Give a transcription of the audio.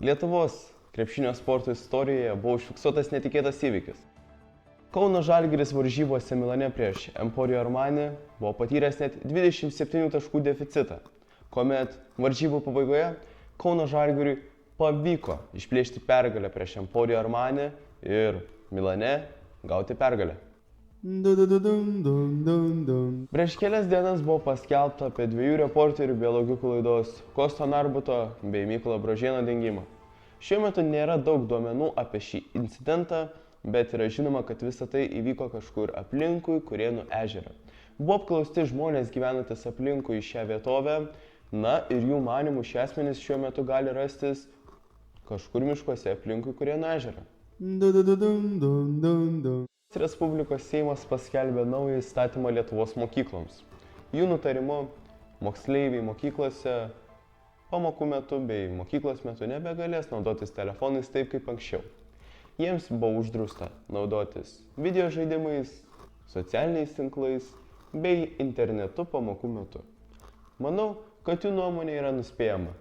Lietuvos krepšinio sporto istorijoje buvo užfiksuotas netikėtas įvykis. Kauno Žalgiris varžybose Milane prieš Emporio Armani buvo patyręs net 27 taškų deficitą, kuomet varžybų pabaigoje Kauno Žalgiriui pavyko išplėšti pergalę prieš Emporio Armani ir Milane gauti pergalę. Prieš kelias dienas buvo paskelbta apie dviejų reporterių biologikų laidos Kosto Narbuto bei Mykolo Brožėno dingimą. Šiuo metu nėra daug duomenų apie šį incidentą, bet yra žinoma, kad visa tai įvyko kažkur aplinkui Kurėnų ežerą. Buvo apklausti žmonės gyvenantis aplinkui šią vietovę, na ir jų manimų šie asmenys šiuo metu gali rastis kažkur miškuose aplinkui Kurėnų ežerą. Respublikos Seimas paskelbė naują įstatymą Lietuvos mokykloms. Jų nutarimu moksleiviai mokyklose pamokų metu bei mokyklos metu nebegalės naudotis telefonais taip kaip anksčiau. Jiems buvo uždrausta naudotis video žaidimais, socialiniais tinklais bei internetu pamokų metu. Manau, kad jų nuomonė yra nuspėjama.